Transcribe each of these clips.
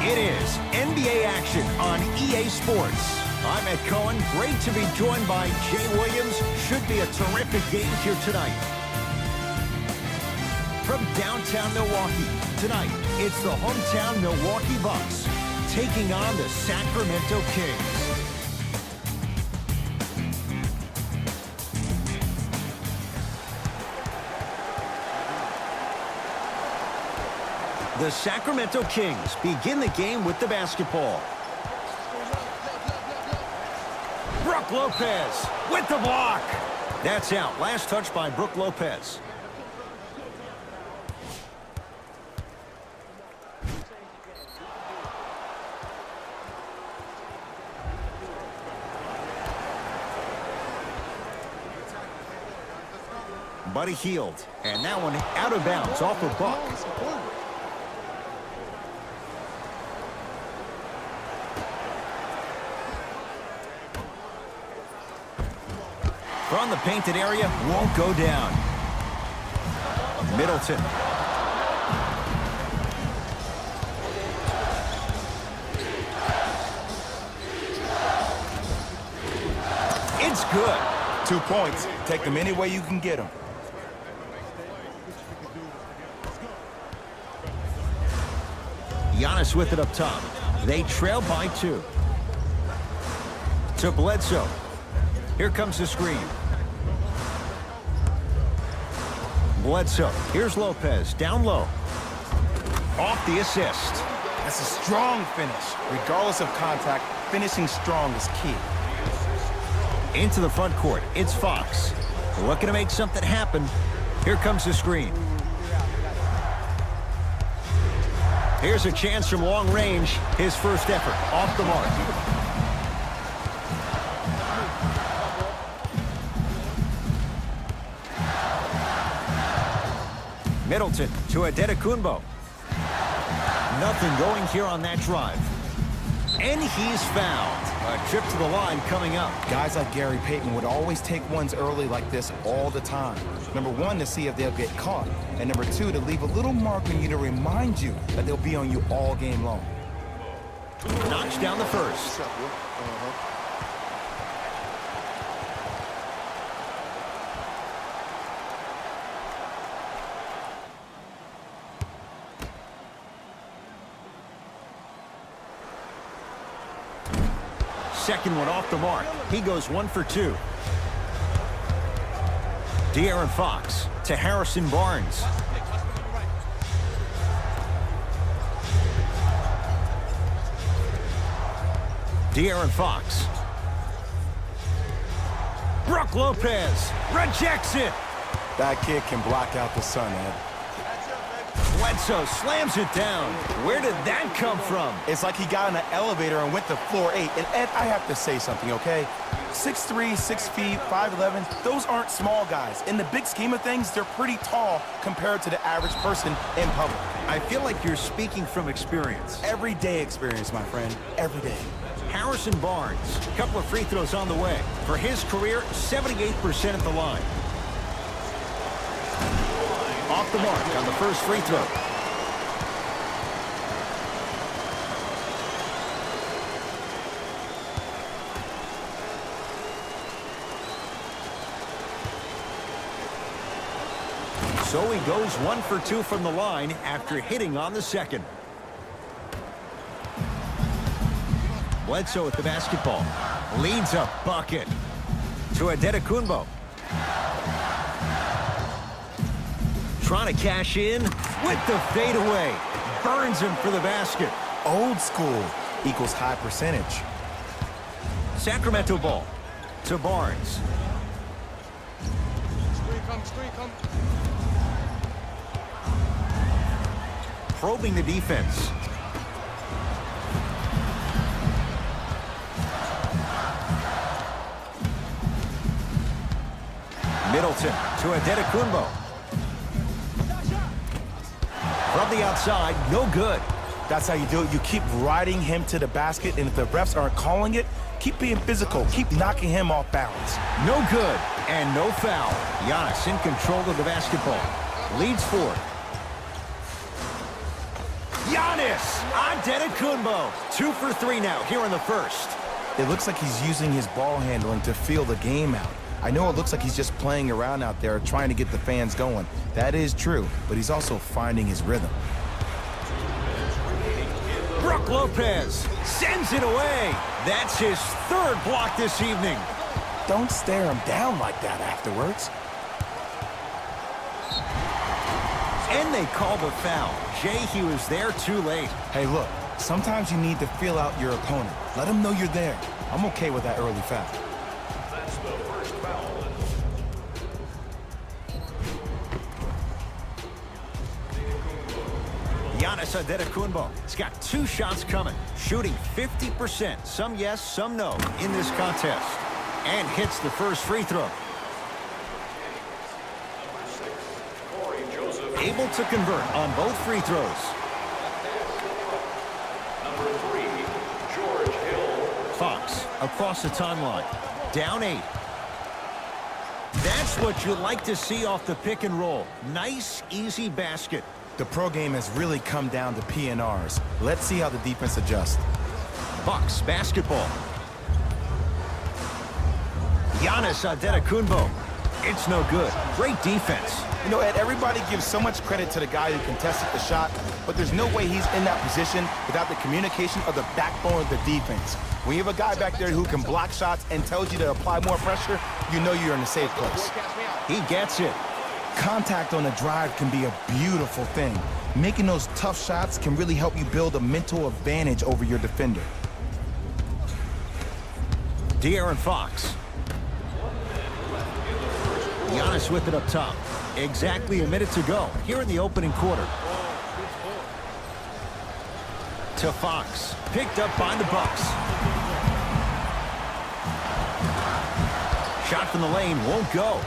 It is NBA action on EA Sports. I'm Ed Cohen. Great to be joined by Jay Williams. Should be a terrific game here tonight. From downtown Milwaukee, tonight it's the hometown Milwaukee Bucks taking on the Sacramento Kings. The Sacramento Kings begin the game with the basketball. Brook Lopez with the block. That's out. Last touch by Brook Lopez. Buddy Hield. And that one out of bounds off of Buck. From the painted area, won't go down. Middleton. It's good. 2 points. Take them any way you can get them. Giannis with it up top. They trail by 2. To Bledsoe. Here comes the screen. Bledsoe. Here's Lopez. Down low. Off the assist. That's a strong finish. Regardless of contact, finishing strong is key. Into the front court. It's Fox. Looking to make something happen. Here comes the screen. Here's a chance from long range. His first effort. Off the mark. Middleton to Adetokunbo. Nothing going here on that drive. And he's fouled. A trip to the line coming up. Guys like Gary Payton would always take ones early like this all the time. Number 1, to see if they'll get caught. And number 2, to leave a little mark on you to remind you that they'll be on you all game long. Knocks down the first. Second one off the mark. He goes 1 for 2. De'Aaron Fox to Harrison Barnes. De'Aaron Fox. Brook Lopez rejects it. That kid can block out the sun, Ed. Bledsoe slams it down. Where did that come from? It's like he got in an elevator and went to floor 8. And Ed, I have to say something, okay? 6'3", 6 feet, 5'11", those aren't small guys. In the big scheme of things, they're pretty tall compared to the average person in public. I feel like you're speaking from experience. Everyday experience, my friend. Every day. Harrison Barnes, a couple of free throws on the way. For his career, 78% at the line. Off the mark on the first free throw. So he goes 1 for 2 from the line after hitting on the second. Bledsoe with the basketball. Leads a bucket. To Adetokunbo. Trying to cash in with the fadeaway. Burns him for the basket. Old school equals high percentage. Sacramento ball to Barnes. Screen come. Probing the defense. Middleton to Adetokunbo. From the outside, no good. That's how you do it. You keep riding him to the basket, and if the refs aren't calling it, keep being physical. Keep knocking him off balance. No good and no foul. Giannis in control of the basketball. Leads 4. Giannis Antetokounmpo. 2 for 3 now here in the first. It looks like he's using his ball handling to feel the game out. I know it looks like he's just playing around out there trying to get the fans going. That is true, but he's also finding his rhythm. Brook Lopez sends it away. That's his 3rd block this evening. Don't stare him down like that afterwards. And they call the foul. Jay, he was there too late. Hey, look, sometimes you need to feel out your opponent. Let him know you're there. I'm okay with that early foul. That's the first foul. Giannis Antetokounmpo. He's got 2 shots coming, shooting 50%. Some yes, some no in this contest. And hits the first free throw. Able to convert on both free throws. Number 3, George Hill. Fox across the timeline. Down 8. That's what you like to see off the pick and roll. Nice, easy basket. The pro game has really come down to PNRs. Let's see how the defense adjusts. Bucks basketball. Giannis Antetokounmpo. It's no good. Great defense. You know, Ed, everybody gives so much credit to the guy who contested the shot, but there's no way he's in that position without the communication of the backbone of the defense. When you have a guy back there who can block shots and tells you to apply more pressure, you know you're in a safe place. He gets it. Contact on a drive can be a beautiful thing. Making those tough shots can really help you build a mental advantage over your defender. De'Aaron Fox. Giannis with it up top. Exactly a minute to go here in the opening quarter. To Fox. Picked up by the Bucks. Shot from the lane won't go.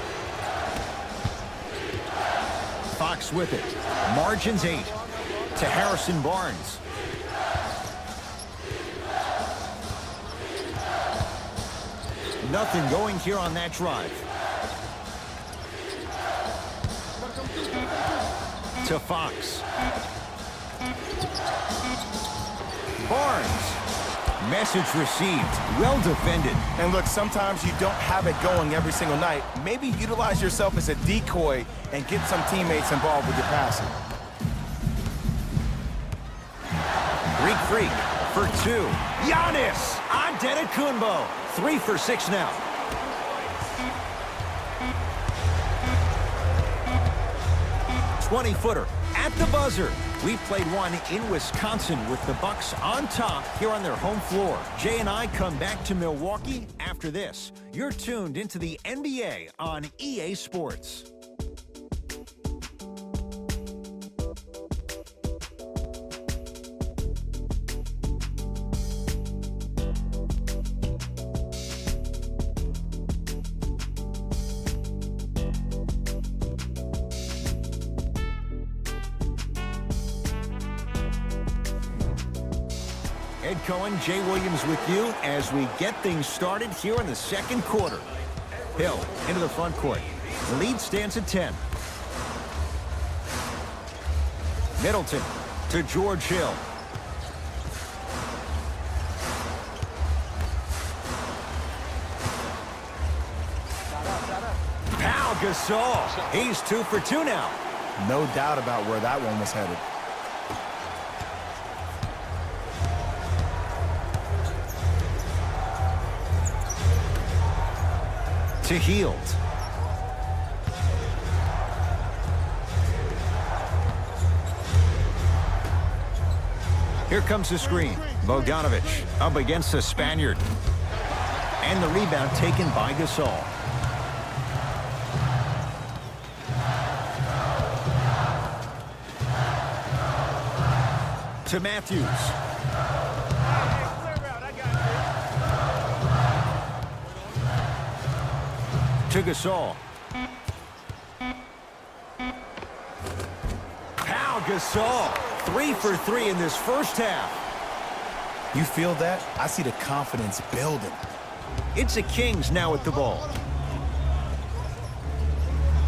Fox with it. Margins 8. To Harrison Barnes. Nothing going here on that drive. To Fox. Barnes. Message received. Well defended. And look, sometimes you don't have it going every single night. Maybe utilize yourself as a decoy and get some teammates involved with your passing. Greek Freak for 2. Giannis Antetokounmpo. 3 for 6 now. .20-footer at the buzzer. We played one in Wisconsin with the Bucks on top here on their home floor. Jay and I come back to Milwaukee after this. You're tuned into the NBA on EA Sports. Ed Cohen, Jay Williams with you as we get things started here in the second quarter. Hill into the front court. The lead stands at 10. Middleton to George Hill. Pau Gasol. He's 2 for 2 now. No doubt about where that one was headed. To Hield. Here comes the screen. Bogdanovic up against the Spaniard. And the rebound taken by Gasol. To Matthews. To Gasol. Pau Gasol. 3 for 3 in this first half. You feel that? I see the confidence building. It's the Kings now with the ball.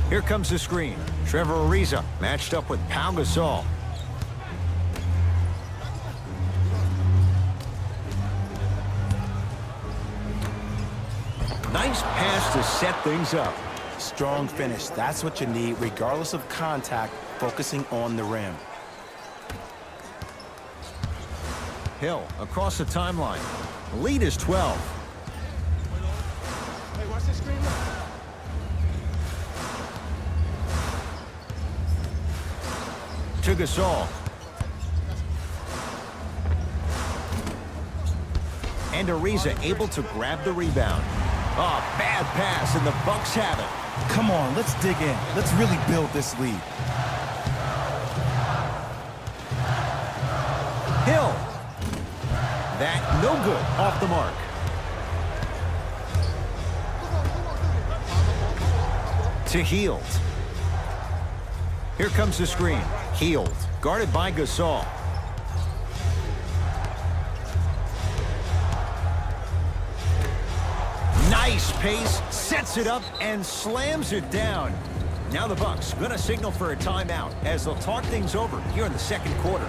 Here comes the screen. Trevor Ariza matched up with Pau Gasol. Nice pass to set things up. Strong finish. That's what you need, regardless of contact, focusing on the rim. Hill across the timeline. The lead is 12. Hey, watch this screen. To Gasol. And Ariza able to grab the rebound. Oh, bad pass, and the Bucks have it. Come on, let's dig in. Let's really build this lead. Hill. That no good, off the mark. To Hield. Here comes the screen. Hield, guarded by Gasol. Nice pace, sets it up, and slams it down. Now the Bucks gonna signal for a timeout as they'll talk things over here in the second quarter.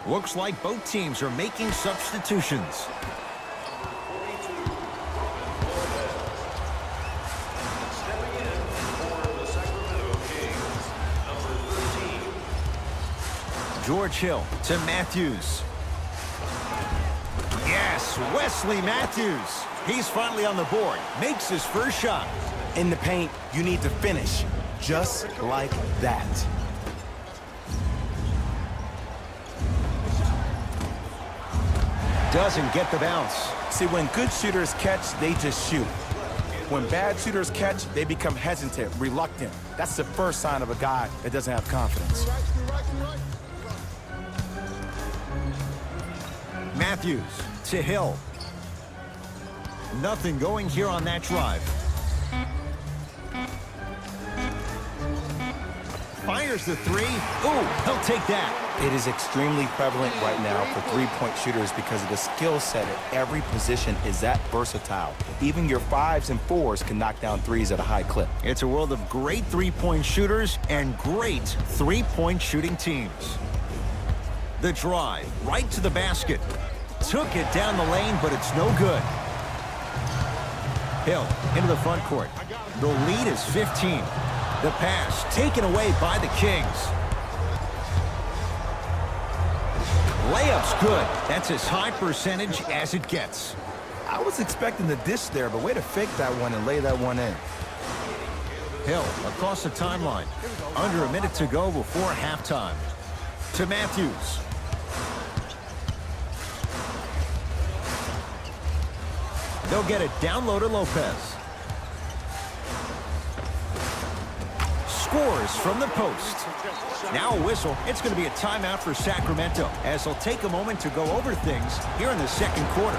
Looks like both teams are making substitutions. Stepping in for the Sacramento Kings, number 13. George Hill to Matthews. Yes, Wesley Matthews. He's finally on the board. Makes his first shot. In the paint, you need to finish just like that. Doesn't get the bounce. See, when good shooters catch, they just shoot. When bad shooters catch, they become hesitant, reluctant. That's the first sign of a guy that doesn't have confidence. Matthews to Hill. Nothing going here on that drive. Fires the three. Ooh, he'll take that. It is extremely prevalent right now for three-point shooters because of the skill set at every position is that versatile. Even your 5s and 4s can knock down 3s at a high clip. It's a world of great three-point shooters and great three-point shooting teams. The drive, right to the basket. Took it down the lane, but it's no good. Hill into the front court. The lead is 15. The pass taken away by the Kings. Layup's good. That's as high percentage as it gets. I was expecting the dish there, but way to fake that one and lay that one in. Hill across the timeline. Under a minute to go before halftime. To Matthews. They'll get it down low to Lopez. Scores from the post. Now a whistle. It's going to be a timeout for Sacramento as they'll take a moment to go over things here in the second quarter.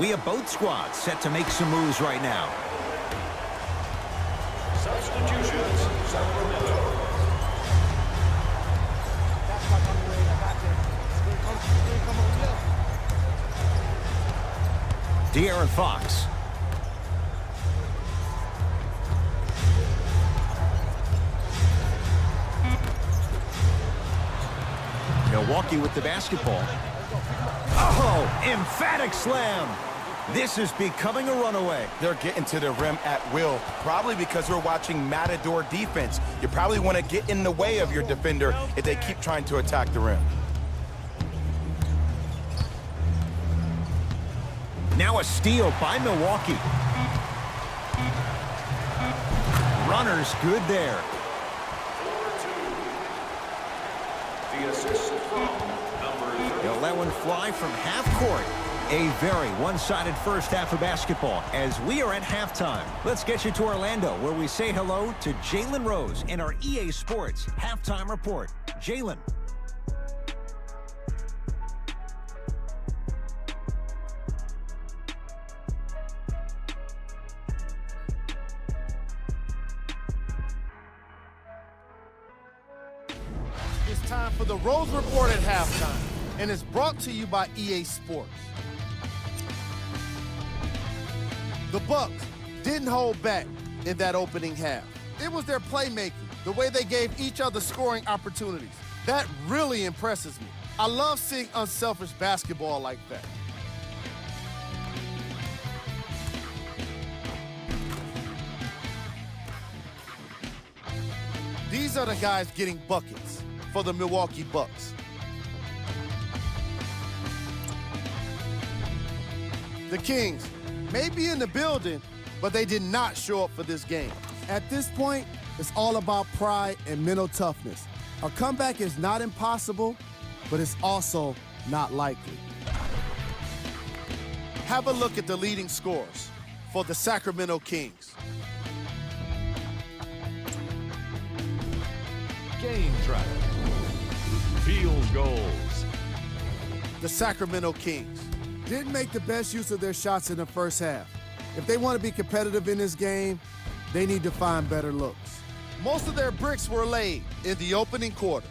We have both squads set to make some moves right now. Substitutions, Sacramento. De'Aaron Fox. Milwaukee with the basketball. Oh, emphatic slam. This is becoming a runaway. They're getting to the rim at will, probably because we're watching Matador defense. You probably want to get in the way of your defender if they keep trying to attack the rim. Now a steal by Milwaukee. Runners good there. 4-2. The assist from number 30. They'll let one fly from half court. A very one-sided first half of basketball as we are at halftime. Let's get you to Orlando, where we say hello to Jalen Rose in our EA Sports Halftime Report. Jalen. It's time for the Rose Report at halftime, and it's brought to you by EA Sports. The Bucks didn't hold back in that opening half. It was their playmaking, the way they gave each other scoring opportunities. That really impresses me. I love seeing unselfish basketball like that. These are the guys getting buckets for the Milwaukee Bucks. The Kings may be in the building, but they did not show up for this game. At this point, it's all about pride and mental toughness. A comeback is not impossible, but it's also not likely. Have a look at the leading scorers for the Sacramento Kings. Game track. Field goals. The Sacramento Kings didn't make the best use of their shots in the first half. If they want to be competitive in this game, they need to find better looks. Most of their bricks were laid in the opening quarter.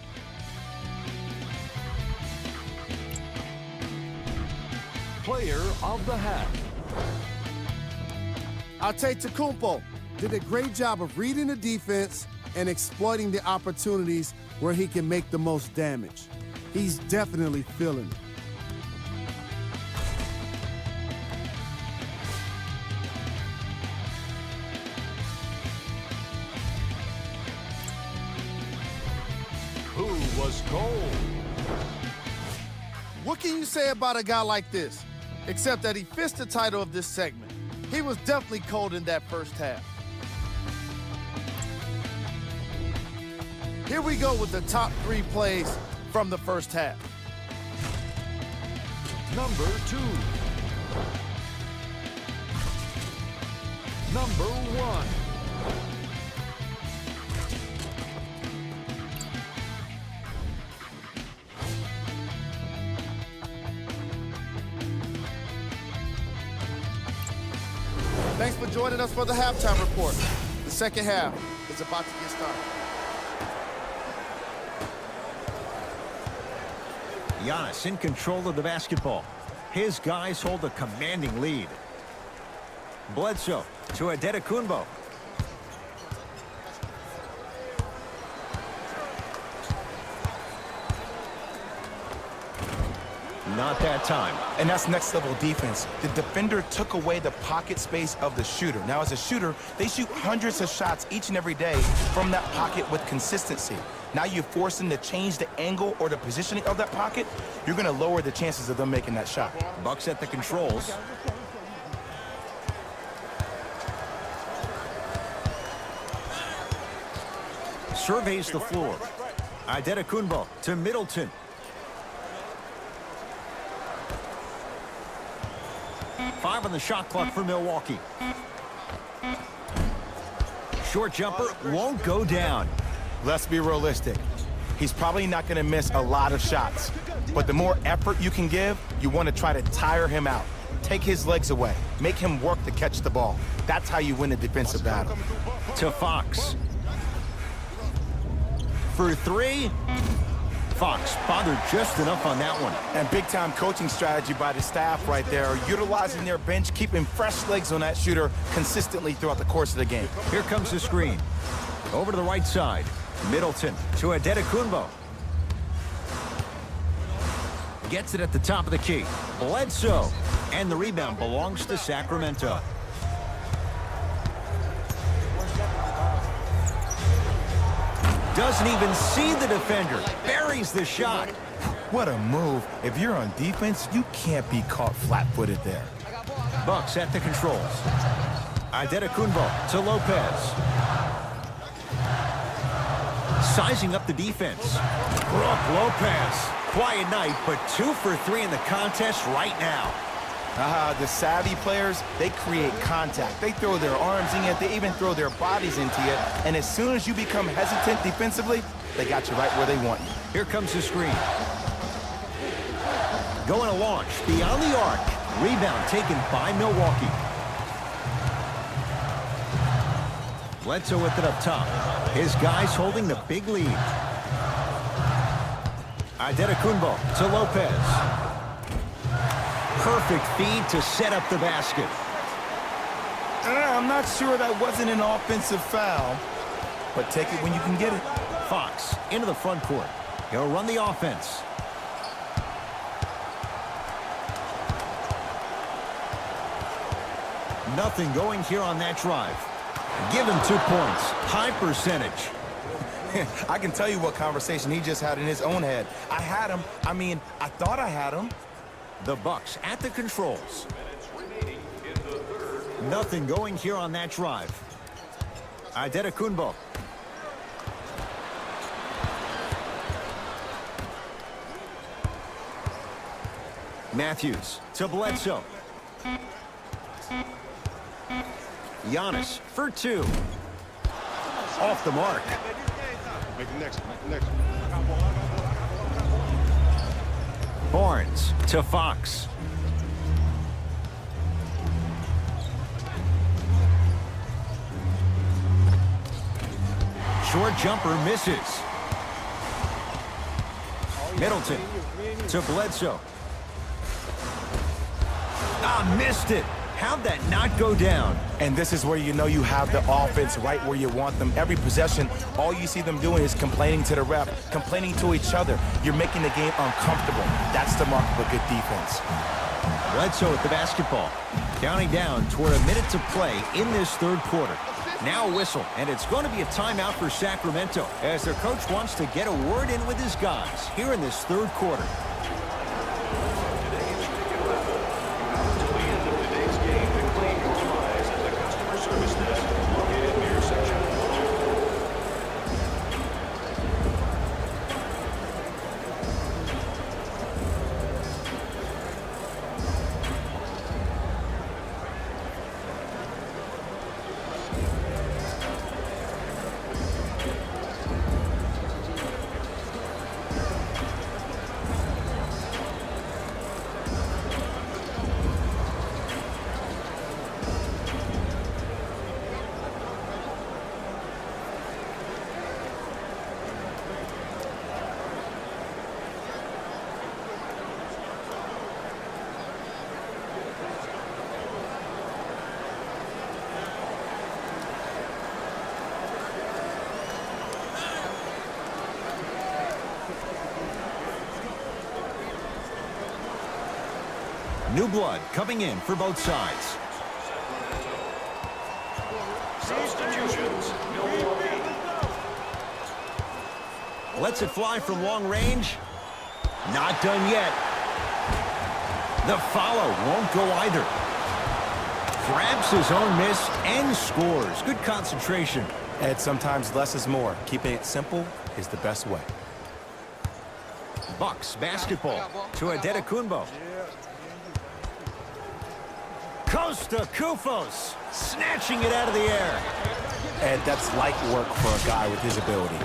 Player of the half. Antetokounmpo did a great job of reading the defense and exploiting the opportunities where he can make the most damage. He's definitely feeling it. Who was cold? What can you say about a guy like this? Except that he fits the title of this segment. He was definitely cold in that first half. Here we go with the top 3 plays from the first half. Number 2. Number 1. Thanks for joining us for the halftime report. The second half is about to get started. Giannis in control of the basketball. His guys hold a commanding lead. Bledsoe to Antetokounmpo. Not that time. And that's next level defense. The defender took away the pocket space of the shooter. Now as a shooter, they shoot hundreds of shots each and every day from that pocket with consistency. Now you force them to change the angle or the positioning of that pocket, you're gonna lower the chances of them making that shot. Bucks at the controls. Surveys the floor. Antetokounmpo to Middleton. Five on the shot clock for Milwaukee. Short jumper won't go down. Let's be realistic. He's probably not going to miss a lot of shots. But the more effort you can give, you want to try to tire him out. Take his legs away. Make him work to catch the ball. That's how you win a defensive battle. To Fox. For three. Fox bothered just enough on that one. And big-time coaching strategy by the staff right there, utilizing their bench, keeping fresh legs on that shooter consistently throughout the course of the game. Here comes the screen. Over to the right side. Middleton to Adetokunbo. Gets it at the top of the key. Bledsoe. And the rebound belongs to Sacramento. Doesn't even see the defender. Buries the shot. What a move. If you're on defense, you can't be caught flat-footed there. Bucks at the controls. Adetokunbo to Lopez. Sizing up the defense. Brook Lopez. Quiet night, but 2 for 3 in the contest right now. The savvy players, they create contact. They throw their arms in it. They even throw their bodies into it. And as soon as you become hesitant defensively, they got you right where they want you. Here comes the screen. Going to launch beyond the arc. Rebound taken by Milwaukee. Bledsoe with it up top. His guys holding the big lead. Adetokunbo to Lopez. Perfect feed to set up the basket. I'm not sure that wasn't an offensive foul, but take it when you can get it. Fox into the front court. He'll run the offense. Nothing going here on that drive. Give him 2 points. High percentage. I can tell you what conversation he just had in his own head. I had him. I thought I had him. The Bucks at the controls. Nothing going here on that drive. Adetokunbo. Matthews to Bledsoe. Giannis for 2. Off the mark. Make the next. Barnes to Fox. Short jumper misses. Middleton to Bledsoe. Missed it. How'd that not go down? And this is where you know you have the offense right where you want them. Every possession, all you see them doing is complaining to the ref, complaining to each other. You're making the game uncomfortable. That's the mark of a good defense. Bledsoe with the basketball. Counting down toward a minute to play in this third quarter. Now a whistle, and it's going to be a timeout for Sacramento as their coach wants to get a word in with his guys here in this third quarter. New blood coming in for both sides. Substitutions, Milwaukee. Lets it fly from long range. Not done yet. The follow won't go either. Grabs his own miss and scores. Good concentration. And sometimes less is more. Keeping it simple is the best way. Bucks basketball to Adetokunbo. Costa Kufos snatching it out of the air. And that's light work for a guy with his ability.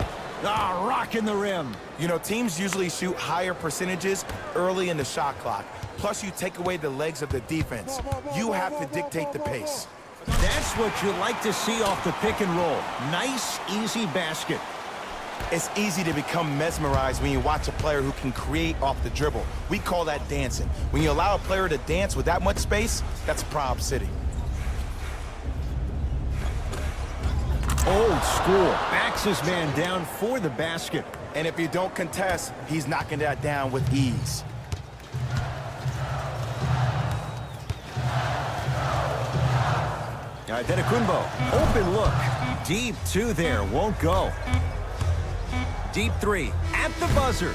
Ah, rocking the rim. You know, teams usually shoot higher percentages early in the shot clock. Plus, you take away the legs of the defense. You have to dictate the pace. That's what you like to see off the pick and roll. Nice, easy basket. It's easy to become mesmerized when you watch a player who can create off the dribble. We call that dancing. When you allow a player to dance with that much space, that's Prob City. Old school. Backs his man down for the basket. And if you don't contest, he's knocking that down with ease. Adetokunbo, open look. Deep two there, won't go. Deep three, at the buzzer.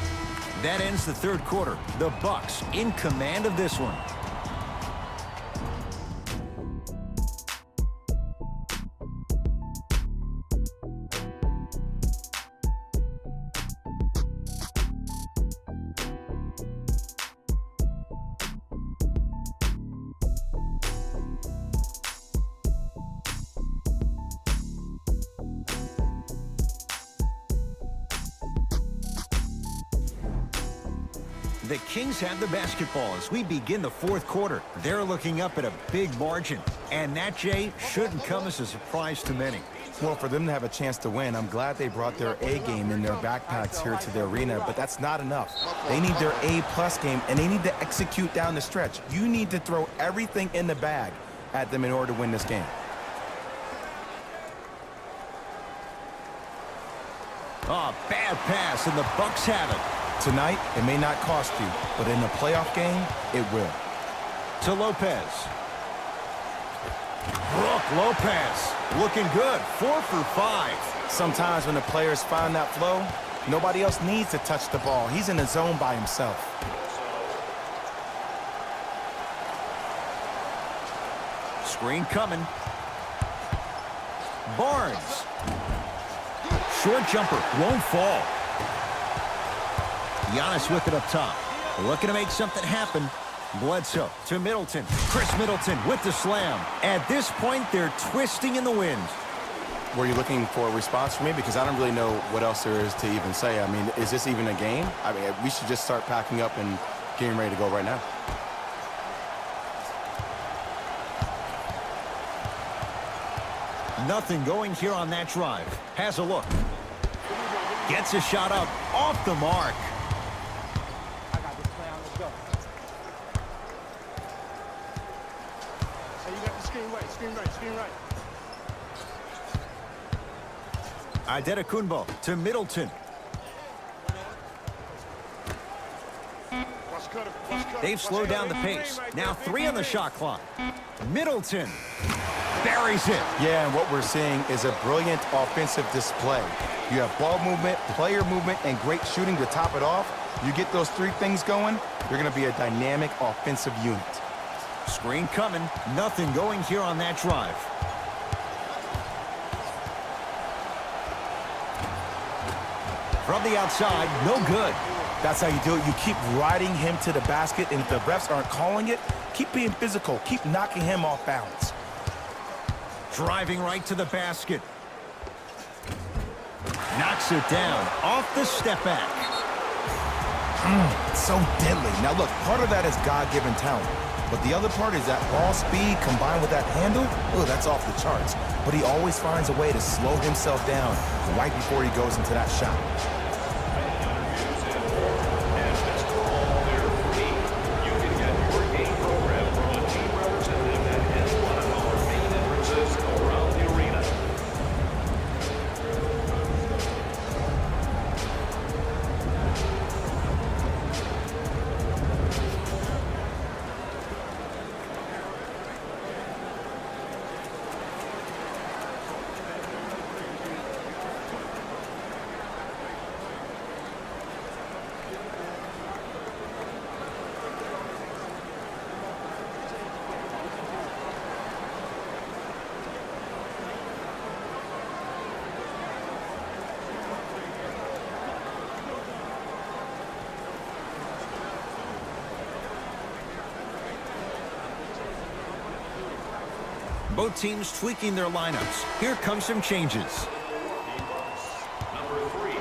That ends the third quarter. The Bucks in command of this one. The Kings have the basketball as we begin the fourth quarter. They're looking up at a big margin. And that, Jay, shouldn't come as a surprise to many. Well, for them to have a chance to win, I'm glad they brought their A game in their backpacks here to the arena, but that's not enough. They need their A+ game, and they need to execute down the stretch. You need to throw everything in the bag at them in order to win this game. Oh, bad pass, and the Bucks have it. Tonight, it may not cost you, but in a playoff game, it will. To Lopez. Brook Lopez looking good, 4 for 5. Sometimes when the players find that flow, nobody else needs to touch the ball. He's in the zone by himself. Screen coming. Barnes. Short jumper, won't fall. Giannis with it up top. Looking to make something happen. Bledsoe to Middleton. Chris Middleton with the slam. At this point, they're twisting in the wind. Were you looking for a response from me? Because I don't really know what else there is to even say. I mean, is this even a game? I mean, we should just start packing up and getting ready to go right now. Nothing going here on that drive. Has a look. Gets a shot up. Off the mark. Adetokunbo to Middleton. They've slowed down the pace. Now 3 on the shot clock. Middleton buries it. Yeah, and what we're seeing is a brilliant offensive display. You have ball movement, player movement, and great shooting to top it off. You get those 3 things going, you're going to be a dynamic offensive unit. Screen coming. Nothing going here on that drive. From the outside, no good. That's how you do it. You keep riding him to the basket, and if the refs aren't calling it, keep being physical. Keep knocking him off balance. Driving right to the basket. Knocks it down off the step back. So deadly. Now look, part of that is God-given talent. But the other part is that ball speed combined with that handle, oh, that's off the charts. But he always finds a way to slow himself down right before he goes into that shot. Both teams tweaking their lineups. Here come some changes. Number 3,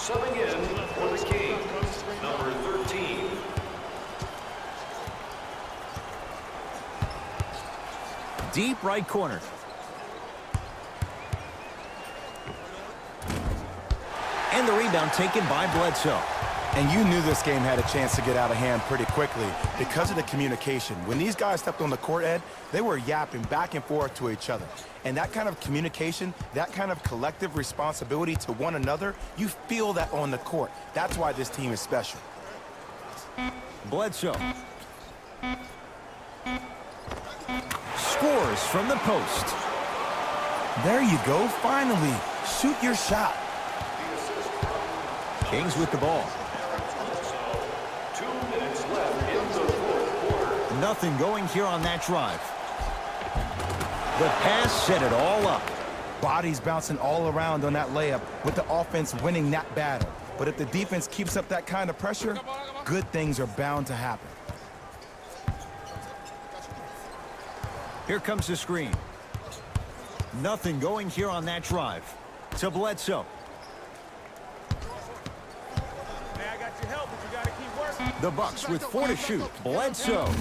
Subbing in for the Kings, number 13. Deep right corner. And the rebound taken by Bledsoe. And you knew this game had a chance to get out of hand pretty quickly because of the communication. When these guys stepped on the court, Ed, they were yapping back and forth to each other. And that kind of communication, that kind of collective responsibility to one another, you feel that on the court. That's why this team is special. Bledsoe. Scores from the post. There you go, finally. Shoot your shot. Kings with the ball. 2 minutes left in the fourth quarter. Nothing going here on that drive. The pass set it all up. Bodies bouncing all around on that layup with the offense winning that battle. But if the defense keeps up that kind of pressure, good things are bound to happen. Here comes the screen. Nothing going here on that drive. To Bledsoe. The Bucks with 4 to shoot. Bledsoe.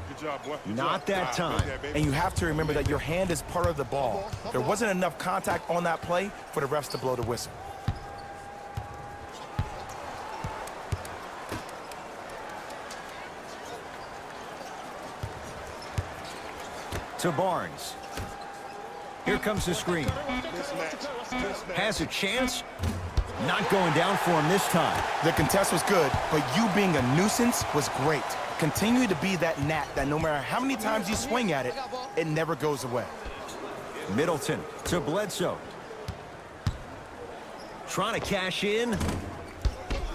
Good job, boy. Not that time. And you have to remember that your hand is part of the ball. There wasn't enough contact on that play for the refs to blow the whistle. To Barnes. Here comes the screen. Has a chance. Not going down for him this time. The contest was good, but you being a nuisance was great. Continue to be that gnat that no matter how many times you swing at it, it never goes away. Middleton to Bledsoe. Trying to cash in.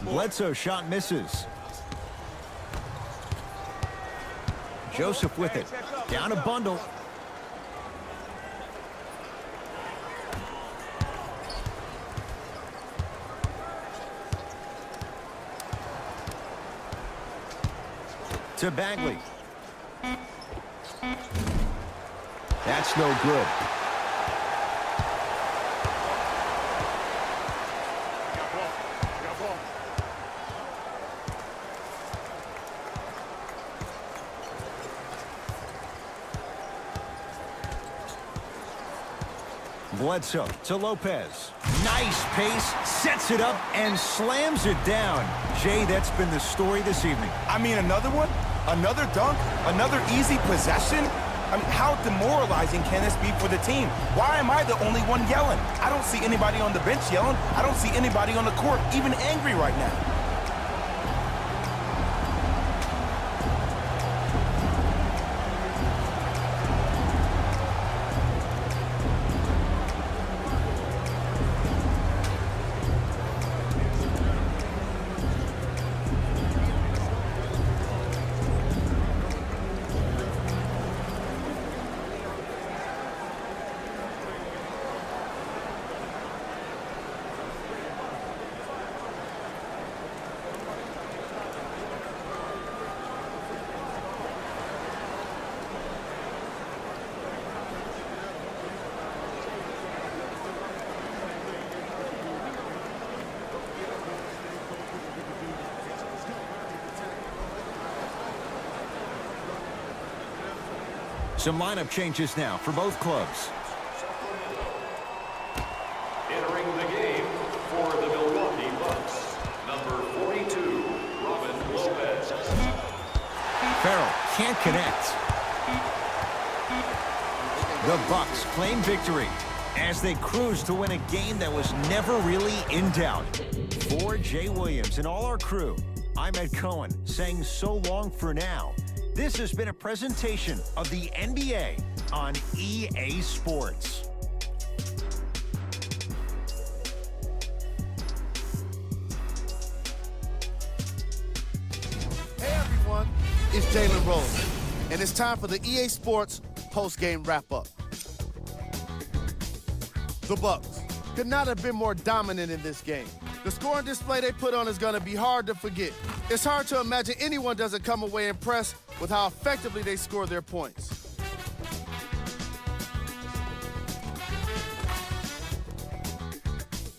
Bledsoe shot misses. Joseph with it. Down a bundle. To Bagley. That's no good. Bledsoe to Lopez. Nice pace, sets it up, and slams it down. Jay, that's been the story this evening. I mean, another one? Another dunk? Another easy possession? I mean, how demoralizing can this be for the team? Why am I the only one yelling? I don't see anybody on the bench yelling. I don't see anybody on the court even angry right now. Some lineup changes now for both clubs. Entering the game for the Milwaukee Bucks, number 42, Robin Lopez. Farrell can't connect. The Bucks claim victory as they cruise to win a game that was never really in doubt. For Jay Williams and all our crew, I'm Ed Cohen saying so long for now. This has been a presentation of the NBA on EA Sports. Hey everyone, it's Jalen Rose, and it's time for the EA Sports post-game wrap-up. The Bucks could not have been more dominant in this game. The scoring display they put on is going to be hard to forget. It's hard to imagine anyone doesn't come away impressed with how effectively they score their points.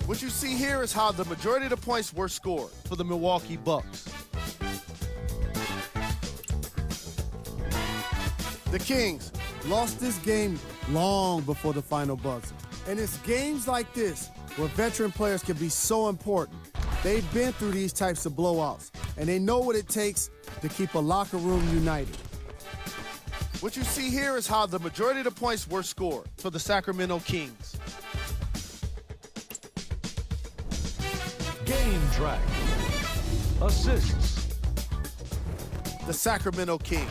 What you see here is how the majority of the points were scored for the Milwaukee Bucks. The Kings lost this game long before the final buzzer. And it's games like this where veteran players can be so important. They've been through these types of blowouts, and they know what it takes to keep a locker room united. What you see here is how the majority of the points were scored for the Sacramento Kings. Game track. Assists. The Sacramento Kings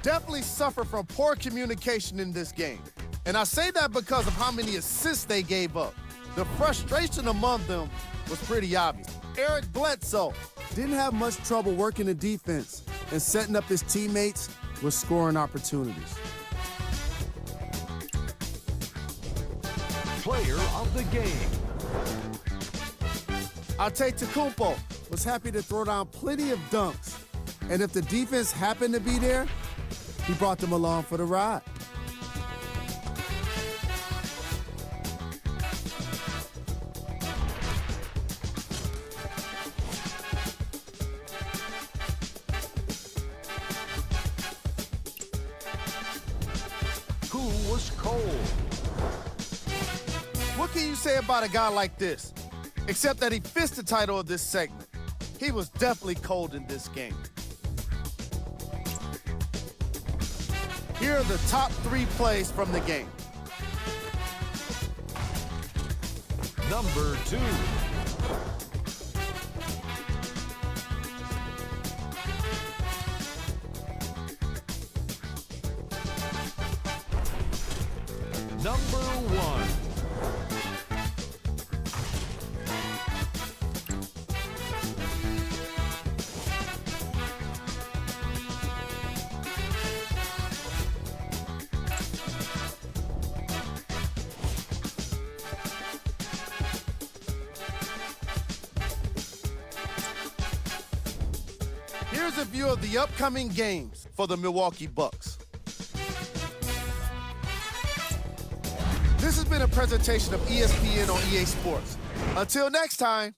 definitely suffered from poor communication in this game. And I say that because of how many assists they gave up. The frustration among them was pretty obvious. Eric Bledsoe didn't have much trouble working the defense and setting up his teammates with scoring opportunities. Player of the game. Antetokounmpo was happy to throw down plenty of dunks. And if the defense happened to be there, he brought them along for the ride. Who was cold? What can you say about a guy like this? Except that he fits the title of this segment. He was definitely cold in this game. Here are the top 3 plays from the game. Number 2. Number 1. Here's a view of the upcoming games for the Milwaukee Bucks. This has been a presentation of ESPN on EA Sports. Until next time.